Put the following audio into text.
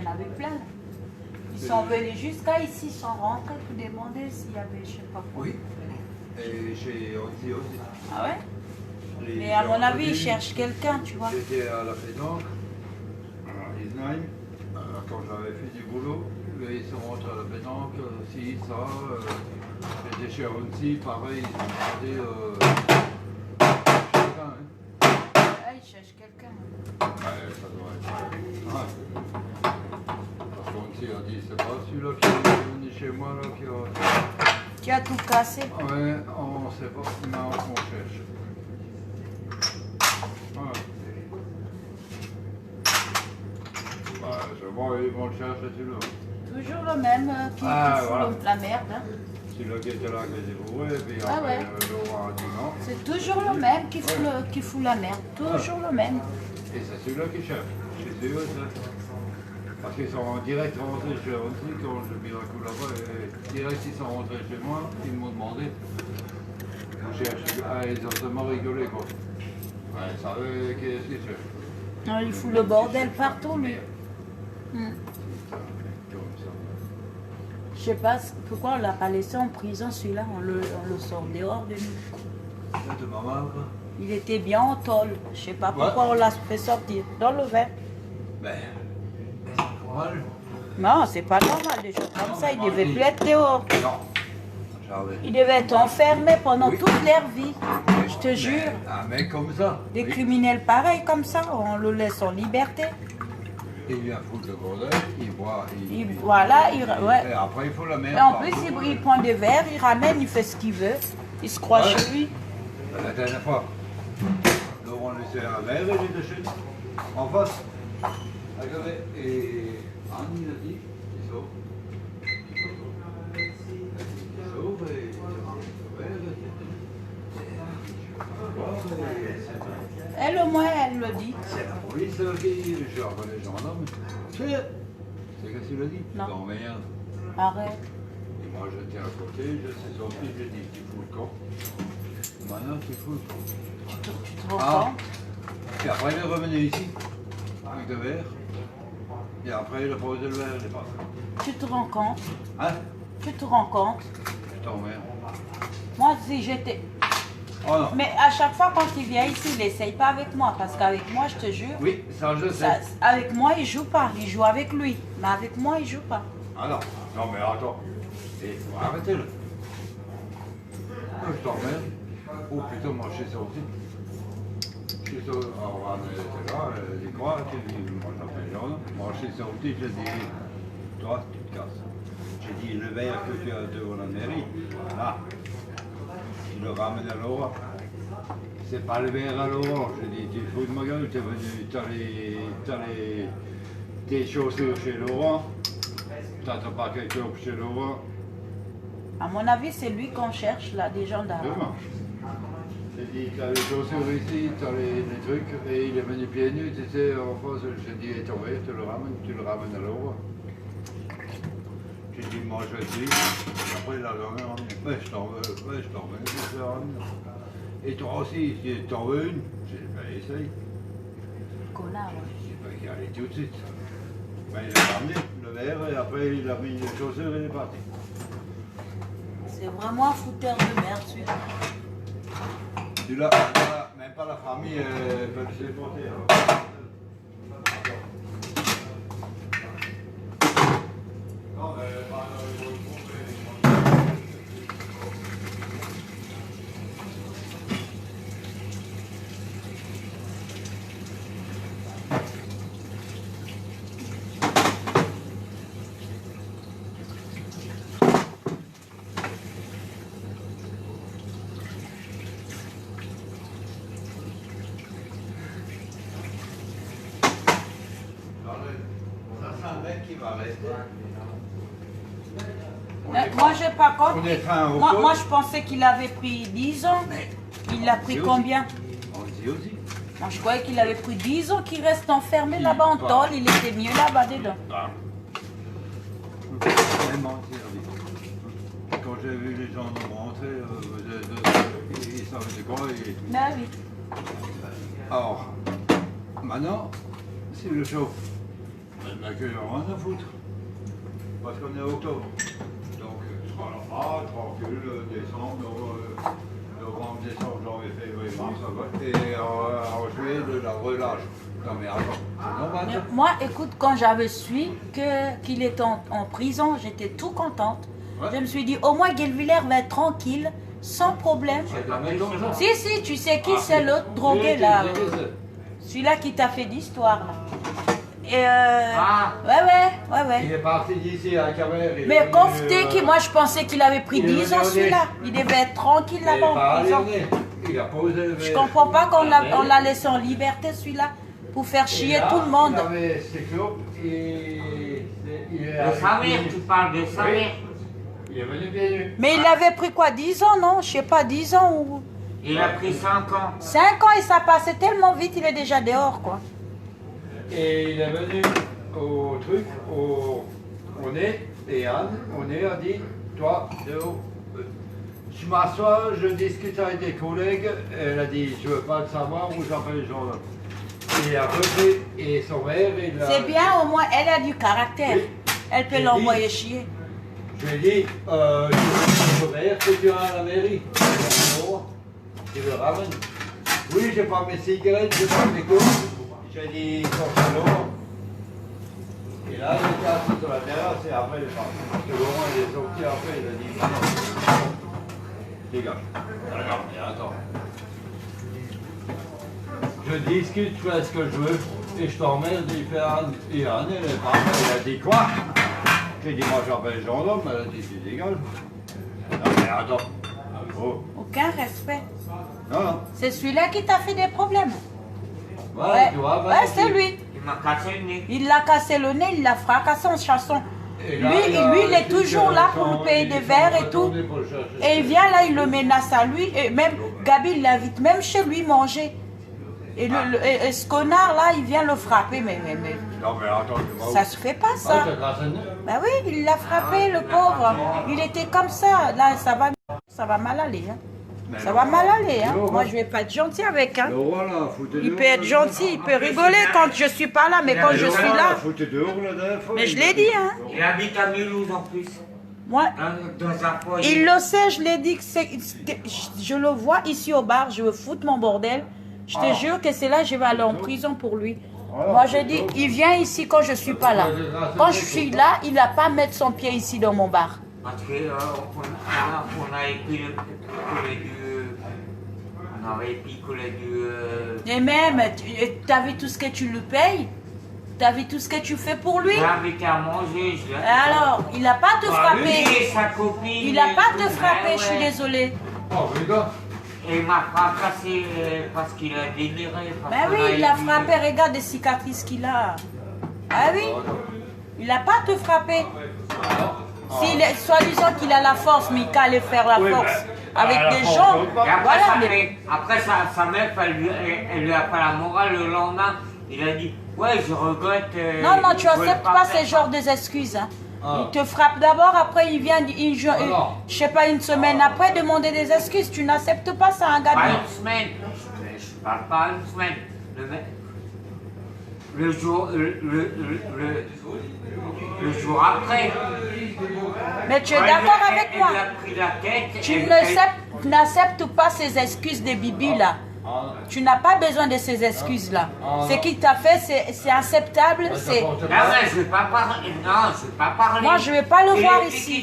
en avait plein. Ils sont venus jusqu'à ici, sont rentrés pour demander s'il y avait, je sais pas quoi. Oui. Et chez Onzi aussi. Ah ouais? Mais à mon avis, ils cherchent quelqu'un, tu vois. J'étais à la pétanque, à Isnaïm, quand j'avais fait du boulot. Ils sont rentrés à la pétanque, si, ça. J'étais chez Onzi, pareil, ils ont demandé quelqu'un. Hein. Ah, ils cherchent quelqu'un. Ouais, ça doit être. Ah. Parce qu'Onzi a dit, c'est pas celui-là qui est venu chez moi, là, Qui a tout cassé? Ouais, on sait pas, mais on cherche. Ouais. Bah, je vois, ils vont le chercher celui-là. Toujours le même qui fout voilà. la merde. Hein. Celui-là qui était là, qui était bourré, et puis Ah après, ouais. Laurent a dit non. C'est toujours le même qui fout la merde. Toujours le même. Et c'est celui-là qui cherche. C'est eux, ça. Parce qu'ils sont en direct rentrés chez Ronzi, quand j'ai mis un coup là-bas, et direct ils sont rentrés chez moi, ils m'ont demandé. On cherche. Ah, ils ont seulement rigolé, quoi. Ouais, ils savaient qu'est-ce qu'ils cherchent. Non, il fout le bordel partout, lui. Je sais pas pourquoi on l'a pas laissé en prison, celui-là. On le sort dehors de nous. De maman, quoi. Il était bien en tôle. Je sais pas pourquoi on l'a fait sortir. Dans le verre. Ben, c'est normal. Non, c'est pas normal, des choses comme ça. Il devait plus être dehors. Non. J'avais. Il devait être enfermé pendant toute leur vie. Je te jure. Un mec comme ça. Des criminels pareils comme ça, on le laisse en liberté. Il vient foutre le bordel, il boit, Voilà, ouais. Et après il faut la mettre. Et en plus, il prend des verres, il ramène, il fait ce qu'il veut. Il se croit chez lui. La dernière fois, Laurent laissait un verre, il était chez nous, en face. Regardez, et Anne, il a dit, il sauve. Il sauve et il rend le verre. Elle au moins, elle le dit. C'est la police qui, je reconnais les gendarmes. C'est qu'est-ce qu'il a dit? Non. Non, merde. Arrête. Et moi j'étais à côté, je suis sorti, j'ai dit, tu fous le camp. Maintenant tu fous le camp. Tu te rends compte? Et après il est revenu ici, avec le verre. Et après il a posé le verre, il est parti. Tu te rends compte? Hein? Tu te rends compte? Je t'emmerde. Moi, si j'étais... Oh non. Mais à chaque fois quand il vient ici, il n'essaye pas avec moi. Parce qu'avec moi, je te jure... Oui, ça je sais. Avec moi, il joue pas. Il joue avec lui. Mais avec moi, il joue pas. Ah non, non mais attends. Et arrêtez-le. Je t'emmerde. Oh putain, moi je suis sorti. Je suis sorti. Alors on était là, il croit, moi j'appelle Jean. Moi je suis sorti, j'ai dit, toi tu te casses. J'ai dit, le verre que tu as devant la mairie, là, tu le ramènes à Laurent. C'est pas le verre à Laurent. J'ai dit, tu fous de ma gueule, tu es venu, t'as tes chaussures chez Laurent. T'attends pas quelque chose chez Laurent. À mon avis, c'est lui qu'on cherche, là, des gendarmes. Demain. J'ai dit, t'as les chaussures ici, t'as les trucs, et il est venu pieds nus, tu sais, en face, j'ai dit, et ton verre, tu le ramènes à Laurent. J'ai dit, moi je dis, après la journée, on dit, je t'en veux, je t'en veux, je t'en veux. Et toi aussi, si tu t'en veux une, j'ai dit, ben essaye. Connard, ouais. J'ai dit, ben qu'il allait tout de suite. Ben il a ramené le verre, et après il a mis les chaussures et il est parti. C'est vraiment un fouteur de merde, celui-là. Celui-là, même pas la famille peut le supporter. Qui va rester. Moi, j'ai pas compris. On est fin au Moi, je pensais qu'il avait pris 10 ans. Mais Il a pris combien? on dit aussi. Moi, je croyais qu'il avait pris 10 ans, qu'il reste enfermé là-bas en tôle. Il était mieux là-bas dedans. Vraiment, quand j'ai vu les gens rentrer, ils savaient de quoi. Ben oui. Alors, maintenant, si le chauffe, Mais que j'en ai rien à foutre. Parce qu'on est octobre. Donc, voilà, tranquille, décembre, novembre, décembre, janvier, février, mars, ça va. Et en juillet, de la relâche. Non mais attends, c'est normal. Mais moi, écoute, quand j'avais su qu'il était en prison, j'étais tout contente. Ouais. Je me suis dit, au moins Guelvillers va être tranquille, sans problème. C'est la même chose. Si, tu sais qui c'est l'autre drogué là celui-là qui t'a fait d'histoire là. Et ouais. Il est parti d'ici à Camer. Mais Kofte, moi je pensais qu'il avait pris 10 ans celui-là. Il devait être tranquille là-bas en prison. Il a posé. Je comprends pas qu'on l'a laissé en liberté celui-là pour faire chier tout le monde. Il avait ses clopes et. De sa mère, tu parles de sa mère. Il est venu bien nu. Mais il avait pris quoi, 10 ans, non? Je sais pas, 10 ans ou... Il a pris 5 ans. 5 ans et ça passait tellement vite, il est déjà dehors, quoi. Et il est venu au truc, au nez, et Anne, au nez, a dit, toi, Léo, je m'assois, je discute avec des collègues, elle a dit, je veux pas le savoir où j'appelle les gens là. Et après, et son père, il a... C'est bien, au moins, elle a du caractère. Oui. Elle peut J'ai l'envoyer dit- chier. Je lui ai dit, je veux que tu as à la mairie. Tu le ramènes. Oui, j'ai pas mes cigarettes, j'ai pas mes coups. J'ai dit, sortez Laurent. Et là, il était assis sur la terrasse et après, il est parti. Parce que Laurent, il est sorti après, il a dit, non, dégage. Alors, mais attends. Je discute, je fais ce que je veux, et je t'emmerde, il fait Anne. Et Anne, elle est partie, elle a dit quoi? J'ai dit, moi j'appelle les gendarmes, elle a dit, tu dégages. Non, mais attends. Oh. Aucun respect. Non. C'est celui-là qui t'a fait des problèmes. Ouais, tu vois, Ouais, c'est lui. Il m'a cassé le nez. Il l'a cassé le nez, il l'a fracassé en chanson. Et Lui, là, il est toujours là pour lui payer des verres et tout. Et il vient là, il le menace à lui. Et même Gabi, il l'invite même chez lui manger. Et, et ce connard là, il vient le frapper. Mais Non, mais attends, tu vois. ça se fait pas ça. Ah, t'as cassé le nez? Bah oui, il l'a frappé, le pauvre. Il était comme ça. Là, ça va mal aller. Hein. Mais Ça non. va mal aller. Hein. Non, Moi, je vais pas être gentil avec. Hein. Le roi là, foutez Il dehors, peut être là. gentil, il peut rigoler quand je suis pas là, mais quand je Le suis roi, là. Foutez dehors la dernière fois. Mais je l'ai dit, hein. Il habite à Mulhouse en plus. Moi, Dans un foyer. il le sait, je l'ai dit que je le vois ici au bar, je veux foutre mon bordel. Je te jure que c'est là que je vais aller en prison pour lui. Moi, je dis, il vient ici quand je suis pas là. Quand je suis là, il n'a pas à mettre son pied ici dans mon bar. Parce que on avait picolé du... On avait picolé du... Et même, tu as vu tout ce que tu lui payes? Tu as vu tout ce que tu fais pour lui? J'ai invité à manger. Alors, il n'a pas à te Lui frapper. et sa copine. Il n'a pas à te Ouais, frapper, je suis ouais. désolée. Oh, regarde. Et il m'a fracassé parce qu'il a déliré. Ben oui, il a frappé, regarde les cicatrices qu'il a. Ah oui, il n'a pas à te frapper. S'il est soi-disant qu'il a la force, mais il qu'à aller faire la force avec des gens. Et après, Voilà, mais après sa mère, elle lui a fait la morale le lendemain. Il a dit, ouais, je regrette. non, je tu voulais acceptes pas faire ces ça. genres d'excuses. Hein. Ah. Il te frappe d'abord, après il vient, non. je sais pas, une semaine après demander des excuses. Tu n'acceptes pas ça, un gars. Pas une semaine. Je parle pas une semaine. Le jour, le jour après. Mais tu es d'accord avec elle moi? lui a pris la tête. Tu n'acceptes pas ces excuses des bibis là. Tu n'as pas besoin de ces excuses là. Ce qu'il t'a fait, c'est acceptable. Non, mais je vais pas parler. Non, je vais pas parler. Moi, je vais pas le Il voir est- ici.